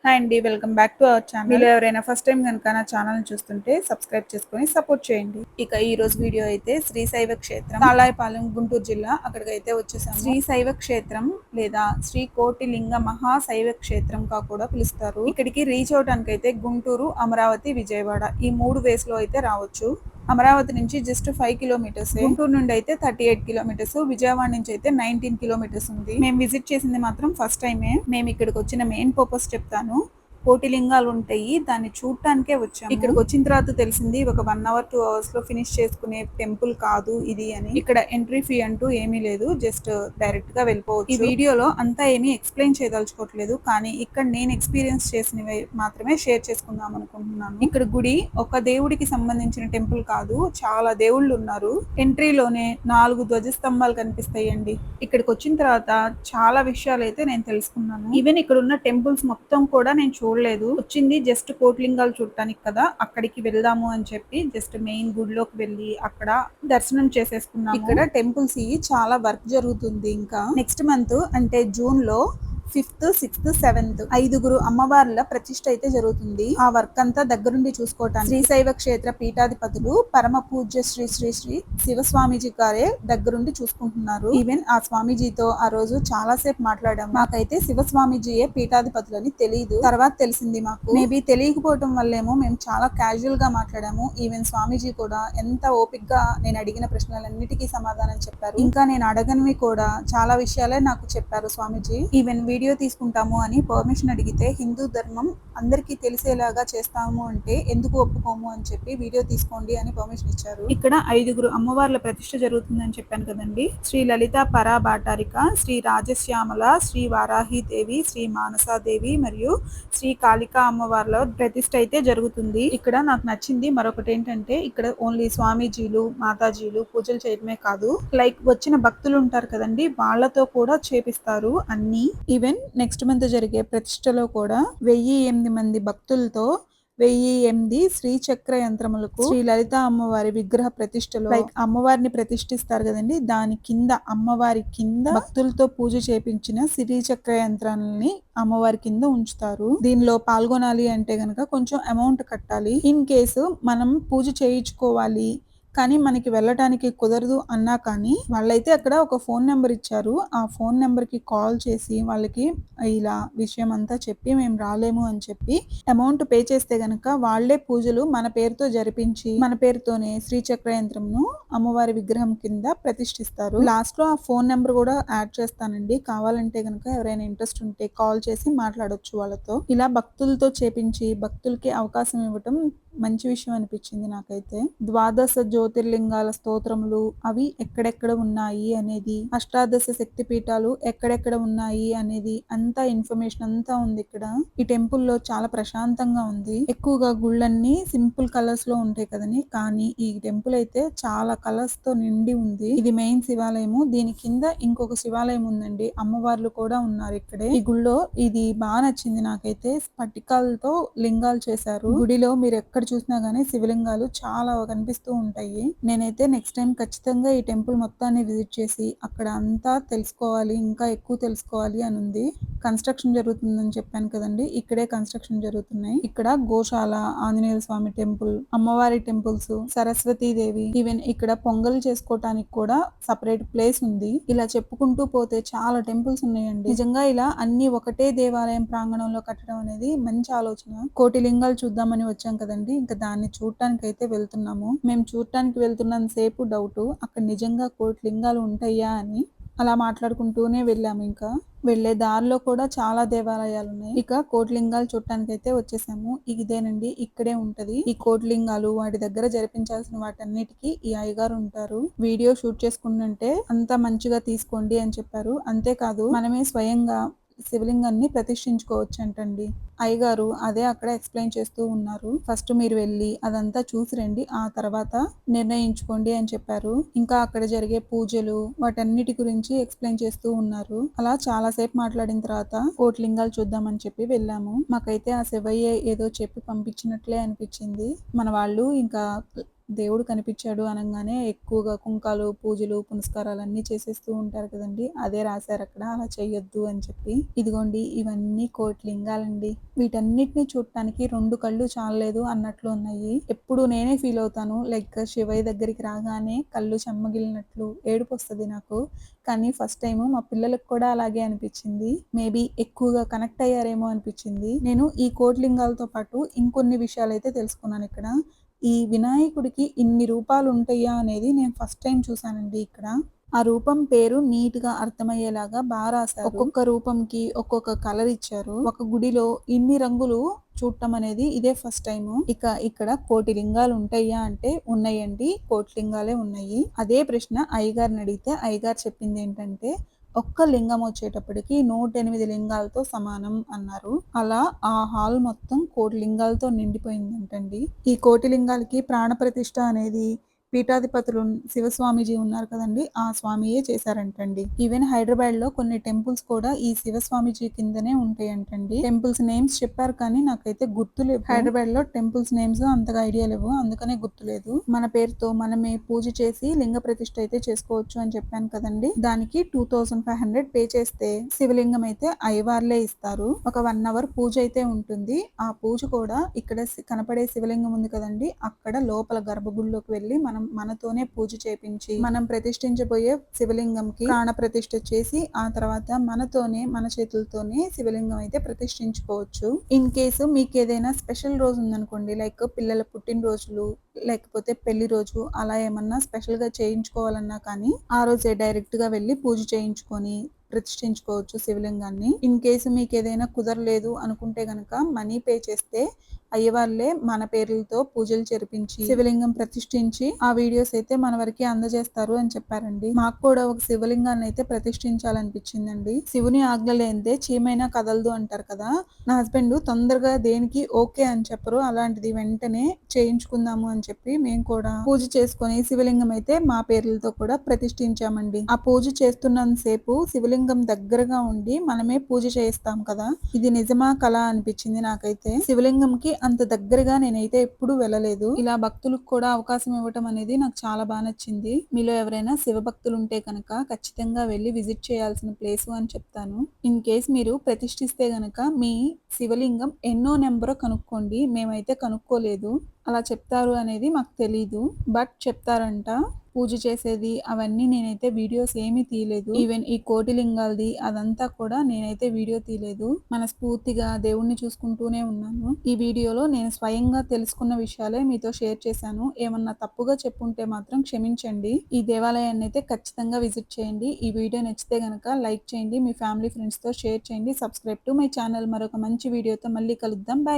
Hi అండి. Welcome back to our channel. మీరు ఎవరైనా ఫస్ట్ టైం కనుక నా ఛానల్‌ని చూస్తుంటే సబ్స్క్రైబ్ చేసుకొని సపోర్ట్ చేయండి. ఇక ఈ రోజు వీడియో అయితే శ్రీ శైవ క్షేత్రం తాళాయపాలెం గుంటూరు జిల్లా అక్కడికైతే వచ్చేసాము. శ్రీ శైవ క్షేత్రం లేదా శ్రీ కోటిలింగ మహాశైవ క్షేత్రంగా కూడా పిలుస్తారు. ఇక్కడికి రీచ్ అవడానికి అయితే గుంటూరు, అమరావతి, విజయవాడ ఈ 3 వేస్ లో అయితే రావచ్చు. అమరావతి నుంచి జస్ట్ 5 కిలోమీటర్స్, గుంటూరు నుండి అయితే 38 కిలోమీటర్స్, విజయవాడ నుంచి అయితే 19 కిలోమీటర్స్ ఉంది. మేము విజిట్ చేసింది మాత్రం ఫస్ట్ టైమే. మేము ఇక్కడికి వచ్చిన మెయిన్ పర్పస్ చెప్తాను. కోటి లింగాలు ఉంటాయి, దాన్ని చూడటానికే వచ్చాము. ఇక్కడికి వచ్చిన తర్వాత తెలిసింది ఒక 1 అవర్ 2 అవర్స్ లో ఫినిష్ చేసుకునే టెంపుల్ కాదు ఇది అని. ఇక్కడ ఎంట్రీ ఫీ అంటూ ఏమీ లేదు, జస్ట్ డైరెక్ట్ గా వెళ్ళిపోవచ్చు. ఈ వీడియోలో అంతా ఏమీ ఎక్స్ప్లెయిన్ చేయదలుచుకోవట్లేదు, కానీ ఇక్కడ నేను ఎక్స్పీరియన్స్ చేసినవి మాత్రమే షేర్ చేసుకుందాం అనుకుంటున్నాను. ఇక్కడ గుడి ఒక దేవుడికి సంబంధించిన టెంపుల్ కాదు, చాలా దేవుళ్ళు ఉన్నారు. ఎంట్రీలోనే 4 ధ్వజస్తంభాలు కనిపిస్తాయండి. ఇక్కడికి వచ్చిన తర్వాత చాలా విషయాలు అయితే నేను తెలుసుకున్నాను. ఈవెన్ ఇక్కడ ఉన్న టెంపుల్స్ మొత్తం కూడా నేను చూడలేదు. వచ్చింది జస్ట్ కోటిలింగాలు చూడటానికి కదా, అక్కడికి వెళ్దాము అని చెప్పి జస్ట్ మెయిన్ గుడిలోకి వెళ్ళి అక్కడ దర్శనం చేసేసుకున్నాము. ఇక్కడ టెంపుల్స్ చాలా వర్క్ జరుగుతుంది. ఇంకా నెక్స్ట్ మంత్ అంటే జూన్ లో 5th, 6th, 7th 5గురు అమ్మవార్ల ప్రతిష్ఠ అయితే జరుగుతుంది. ఆ వర్క్ అంతా దగ్గరుండి చూసుకోవటానికి శ్రీశైవ క్షేత్ర పీఠాధిపతులు పరమ పూజ్య శ్రీ శ్రీ శ్రీ శివస్వామీజీ గారే దగ్గరుండి చూసుకుంటున్నారు. ఈవెన్ ఆ స్వామీజీతో ఆ రోజు చాలా సేపు మాట్లాడాము. నాకైతే శివస్వామీజీయే పీఠాధిపతులని తెలియదు, తర్వాత తెలిసింది మాకు. మేబీ తెలియకపోవటం వల్లేమో మేము చాలా క్యాజువల్ గా మాట్లాడాము. ఈవెన్ స్వామీజీ కూడా ఎంత ఓపిక్ గా నేను అడిగిన ప్రశ్నలన్నిటికీ సమాధానం చెప్పారు. ఇంకా నేను అడగనివి కూడా చాలా విషయాలే నాకు చెప్పారు స్వామీజీ. ఈవెన్ వీడియో తీసుకుంటాము అని పర్మిషన్ అడిగితే హిందూ ధర్మం అందరికీ తెలిసేలాగా చేస్తాము అంటే ఎందుకు ఒప్పుకోము అని చెప్పి వీడియో తీసుకోండి అని పర్మిషన్ ఇచ్చారు. ఇక్కడ 5గురు అమ్మవార్ల ప్రతిష్ఠ జరుగుతుందని చెప్పాను కదండి. శ్రీ లలిత పరాబాటారిక, శ్రీ రాజశ్యామల, శ్రీ వారాహి దేవి, శ్రీ మానసాదేవి మరియు శ్రీ కాళికా అమ్మవార్ల ప్రతిష్ఠ అయితే జరుగుతుంది. ఇక్కడ నాకు నచ్చింది మరొకటి ఏంటంటే, ఇక్కడ ఓన్లీ స్వామీజీలు, మాతాజీలు పూజలు చేయడమే కాదు, లైక్ వచ్చిన భక్తులు ఉంటారు కదండి, వాళ్ళతో కూడా చేపిస్తారు అన్ని. ఈవెన్ నెక్స్ట్ మంత్ జరిగే ప్రతిష్టలో కూడా 1008 మంది భక్తులతో 1008 శ్రీచక్ర యంత్రములకు శ్రీ లలిత అమ్మవారి విగ్రహ ప్రతిష్టలో, లైక్ అమ్మవారిని ప్రతిష్ఠిస్తారు కదండి, దాని కింద అమ్మవారి కింద భక్తులతో పూజ చేపించిన శ్రీచక్ర యంత్రాలని అమ్మవారి కింద ఉంచుతారు. దీనిలో పాల్గొనాలి అంటే గనక కొంచెం అమౌంట్ కట్టాలి. ఇన్ కేసు మనం పూజ చేయించుకోవాలి కానీ మనకి వెళ్ళటానికి కుదరదు అన్నా కానీ వాళ్ళైతే అక్కడ ఒక ఫోన్ నెంబర్ ఇచ్చారు. ఆ ఫోన్ నెంబర్ కి కాల్ చేసి వాళ్ళకి ఇలా విషయం అంతా చెప్పి మేము రాలేము అని చెప్పి అమౌంట్ పే చేస్తే గనక వాళ్లే పూజలు మన పేరుతో జరిపించి మన పేరుతోనే శ్రీచక్ర యంత్రంను అమ్మవారి విగ్రహం కింద ప్రతిష్ఠిస్తారు. లాస్ట్ లో ఆ ఫోన్ నెంబర్ కూడా యాడ్ చేస్తానండి, కావాలంటే గనక ఎవరైనా ఇంట్రెస్ట్ ఉంటే కాల్ చేసి మాట్లాడొచ్చు వాళ్ళతో. ఇలా భక్తులతో చేపించి భక్తులకి అవకాశం ఇవ్వటం మంచి విషయం అనిపించింది నాకైతే. ద్వాదశ జ్యోతిర్లింగాల స్తోత్రములు అవి ఎక్కడెక్కడ ఉన్నాయి అనేది, అష్టాదశ శక్తి పీఠాలు ఎక్కడెక్కడ ఉన్నాయి అనేది అంతా ఇన్ఫర్మేషన్ అంతా ఉంది ఇక్కడ. ఈ టెంపుల్ లో చాలా ప్రశాంతంగా ఉంది. ఎక్కువగా గుళ్ళన్నీ సింపుల్ కలర్స్ లో ఉంటాయి కదని, కానీ ఈ టెంపుల్ అయితే చాలా కలర్స్ తో నిండి ఉంది. ఇది మెయిన్ శివాలయము, దీని కింద ఇంకొక శివాలయం ఉందండి, అమ్మవార్లు కూడా ఉన్నారు ఇక్కడే. ఈ గుళ్ళో ఇది బాగా నచ్చింది నాకైతే. స్ఫటికాలతో లింగాలు చేశారు. గుడిలో మీరు ఎక్కడ చూసినా గానీ శివలింగాలు చాలా కనిపిస్తూ ఉంటాయి. నేనైతే నెక్స్ట్ టైం ఖచ్చితంగా ఈ టెంపుల్ మొత్తాన్ని విజిట్ చేసి అక్కడ అంతా తెలుసుకోవాలి, ఇంకా ఎక్కువ తెలుసుకోవాలి అని ఉంది. కన్స్ట్రక్షన్ జరుగుతుందని చెప్పాను కదండి, ఇక్కడే కన్స్ట్రక్షన్ జరుగుతున్నాయి. ఇక్కడ గోశాల, ఆంజనేయ స్వామి టెంపుల్, అమ్మవారి టెంపుల్స్, సరస్వతీదేవి, ఈవెన్ ఇక్కడ పొంగల్ చేసుకోవటానికి కూడా సపరేట్ ప్లేస్ ఉంది. ఇలా చెప్పుకుంటూ పోతే చాలా టెంపుల్స్ ఉన్నాయండి. నిజంగా ఇలా అన్ని ఒకటే దేవాలయం ప్రాంగణంలో కట్టడం అనేది మంచి ఆలోచన. కోటి లింగాలు చూద్దామని వచ్చాం కదండి, ఇంకా దాన్ని చూడటానికి అయితే వెళ్తున్నాము. మేము చూడటానికి వెళ్తున్నంత సేపు డౌట్ అక్కడ నిజంగా కోటి లింగాలు ఉంటాయా అని అలా మాట్లాడుకుంటూనే వెళ్ళాము. ఇంకా వెళ్లే దారిలో కూడా చాలా దేవాలయాలు ఉన్నాయి. ఇక కోటిలింగాలు చూడటానికి అయితే వచ్చేసాము. ఇదేనండి, ఇక్కడే ఉంటది ఈ కోటిలింగాలు. వాటి దగ్గర జరిపించాల్సిన వాటన్నిటికీ ఈ అయ్యగారు ఉంటారు. వీడియో షూట్ చేసుకుంటుంటే అంతా మంచిగా తీసుకోండి అని చెప్పారు. అంతేకాదు మనమే స్వయంగా శివలింగాన్ని ప్రతిష్ఠించుకోవచ్చు అంటండి. అయ్యగారు అదే అక్కడ ఎక్స్ప్లెయిన్ చేస్తూ ఉన్నారు. ఫస్ట్ మీరు వెళ్ళి అదంతా చూసి రండి, ఆ తర్వాత నిర్ణయించుకోండి అని చెప్పారు. ఇంకా అక్కడ జరిగే పూజలు వాటన్నిటి గురించి ఎక్స్ప్లెయిన్ చేస్తూ ఉన్నారు. అలా చాలా సేపు మాట్లాడిన తర్వాత కోటిలింగాలు చూద్దామని చెప్పి వెళ్ళాము. మాకైతే ఆ శివయ్య ఏదో చెప్పి పంపించినట్లే అనిపించింది. మన వాళ్ళు ఇంకా దేవుడు కనిపించాడు అనంగానే ఎక్కువగా కుంకాలు, పూజలు, పునస్కారాలు అన్నీ చేసేస్తూ ఉంటారు కదండి. అదే రాశారు అక్కడ, అలా చెయ్యొద్దు అని చెప్పి. ఇదిగోండి ఇవన్నీ కోటిలింగాలండి. వీటన్నిటిని చూడటానికి 2 కళ్ళు చాలలేదు అన్నట్లు ఉన్నాయి. ఎప్పుడు నేనే ఫీల్ అవుతాను, లైక్ శివయ్య దగ్గరికి రాగానే కళ్ళు చెమ్మగిలినట్లు ఏడుపు వస్తుంది నాకు. కానీ ఫస్ట్ టైం మా పిల్లలకు కూడా అలాగే అనిపించింది. మేబీ ఎక్కువగా కనెక్ట్ అయ్యారేమో అనిపించింది. నేను ఈ కోటిలింగాలతో పాటు ఇంకొన్ని విషయాలు అయితే తెలుసుకున్నాను ఇక్కడ. ఈ వినాయకుడికి ఇన్ని రూపాలు ఉంటాయా అనేది నేను ఫస్ట్ టైం చూసానండి ఇక్కడ. ఆ రూపం పేరు నీట్ గా అర్థమయ్యేలాగా బాగా రాశారు. ఒక్కొక్క రూపంకి ఒక్కొక్క కలర్ ఇచ్చారు. ఒక గుడిలో ఇన్ని రంగులు చూడటం అనేది ఇదే ఫస్ట్ టైం. ఇక ఇక్కడ కోటి లింగాలు ఉంటాయా అంటే ఉన్నాయండి, కోటి లింగాలే ఉన్నాయి. అదే ప్రశ్న అయ్యగారిని అడిగితే అయ్యగారు చెప్పింది ఏంటంటే ఒక్క లింగం వచ్చేటప్పటికి 108 లింగాలతో సమానం అన్నారు. అలా ఆ హాల్ మొత్తం కోటి లింగాలతో నిండిపోయిందంటండి. ఈ కోటి లింగాలకి ప్రాణ ప్రతిష్ఠ అనేది పీఠాధిపతులు శివస్వామీజీ ఉన్నారు కదండి, ఆ స్వామియే చేశారంటండి. ఈవెన్ హైదరాబాద్ లో కొన్ని టెంపుల్స్ కూడా ఈ శివస్వామీజీ కిందనే ఉంటాయంటండి. టెంపుల్స్ నేమ్స్ చెప్పారు కానీ నాకైతే గుర్తులేవు. హైదరాబాద్ లో టెంపుల్స్ నేమ్స్ అంతగా ఐడియా లేవు, అందుకనే గుర్తులేదు. మన పేరుతో మనమే పూజ చేసి లింగ ప్రతిష్ఠ అయితే చేసుకోవచ్చు అని చెప్పాను కదండి. దానికి 2500 పే చేస్తే శివలింగం అయితే అయ్యవార్లే ఇస్తారు. ఒక 1 అవర్ పూజ అయితే ఉంటుంది. ఆ పూజ కూడా ఇక్కడ కనపడే శివలింగం ఉంది కదండి, అక్కడ లోపల గర్భగుడిలోకి వెళ్ళి మనతోనే పూజ చేపించి మనం ప్రతిష్ఠించబోయే శివలింగంకి ప్రాణ ప్రతిష్ఠ చేసి ఆ తర్వాత మనతోనే మన చేతులతోనే శివలింగం అయితే ప్రతిష్ఠించుకోవచ్చు. ఇన్ కేసు మీకు ఏదైనా స్పెషల్ రోజు ఉందనుకోండి, లైక్ పిల్లల పుట్టినరోజులు లేకపోతే పెళ్లి రోజు అలా ఏమన్నా స్పెషల్ గా చేయించుకోవాలన్నా కానీ ఆ రోజే డైరెక్ట్ గా వెళ్ళి పూజ చేయించుకొని ప్రతిష్ఠించుకోవచ్చు శివలింగాన్ని. ఇన్ కేసు మీకు ఏదైనా కుదరలేదు అనుకుంటే గనక మనీ పే చేస్తే అయ్యవాళ్ళే మన పేర్లతో పూజలు జరిపించి శివలింగం ప్రతిష్ఠించి ఆ వీడియోస్ అయితే మన వరకు అందజేస్తారు అని చెప్పారండి. మాకు కూడా ఒక శివలింగాన్ని అయితే ప్రతిష్ఠించాలనిపించిందండి. శివుని ఆజ్ఞ లేనిదే చీమైనా కదలదు అంటారు కదా. నా హస్బెండ్ తొందరగా దేనికి ఓకే అని చెప్పరు, అలాంటిది వెంటనే చేయించుకుందాము అని చెప్పి మేము కూడా పూజ చేసుకుని శివలింగం అయితే మా పేర్లతో కూడా ప్రతిష్ఠించామండి. ఆ పూజ చేస్తున్నంత సేపు శివలింగం దగ్గరగా ఉండి మనమే పూజ చేయిస్తాం కదా, ఇది నిజమా కళ అనిపించింది నాకైతే. శివలింగంకి అంత దగ్గరగా నేనైతే ఎప్పుడు వెళ్ళలేదు. ఇలా భక్తులకు కూడా అవకాశం ఇవ్వటం అనేది నాకు చాలా బాగా నచ్చింది. మీలో ఎవరైనా శివ భక్తులు ఉంటే కనుక ఖచ్చితంగా వెళ్ళి విజిట్ చేయాల్సిన ప్లేస్ అని చెప్తాను. ఇన్ కేస్ మీరు ప్రతిష్ఠిస్తే గనక మీ శివలింగం ఎన్నో నెంబరో కనుక్కోండి. మేమైతే కనుక్కోలేదు, అలా చెప్తారు అనేది మాకు తెలీదు, బట్ చెప్తారంట. పూజ చేసేది అవన్నీ నేనైతే వీడియోస్ ఏమీ తీయలేదు. ఈవెన్ ఈ కోటిలింగాలది అదంతా కూడా నేనైతే వీడియో తీయలేదు. మనస్ఫూర్తిగా దేవుణ్ణి చూసుకుంటూనే ఉన్నాను. ఈ వీడియోలో నేను స్వయంగా తెలుసుకున్న విషయాలే మీతో షేర్ చేశాను. ఏమన్నా తప్పుగా చెప్పుంటే మాత్రం క్షమించండి. ఈ దేవాలయాన్ని అయితే ఖచ్చితంగా విజిట్ చేయండి. ఈ వీడియో నచ్చితే గనక లైక్ చేయండి, మీ ఫ్యామిలీ ఫ్రెండ్స్ తో షేర్ చేయండి. Subscribe to my channel. మరొక మంచి వీడియోతో మళ్ళీ కలుద్దాం. బై.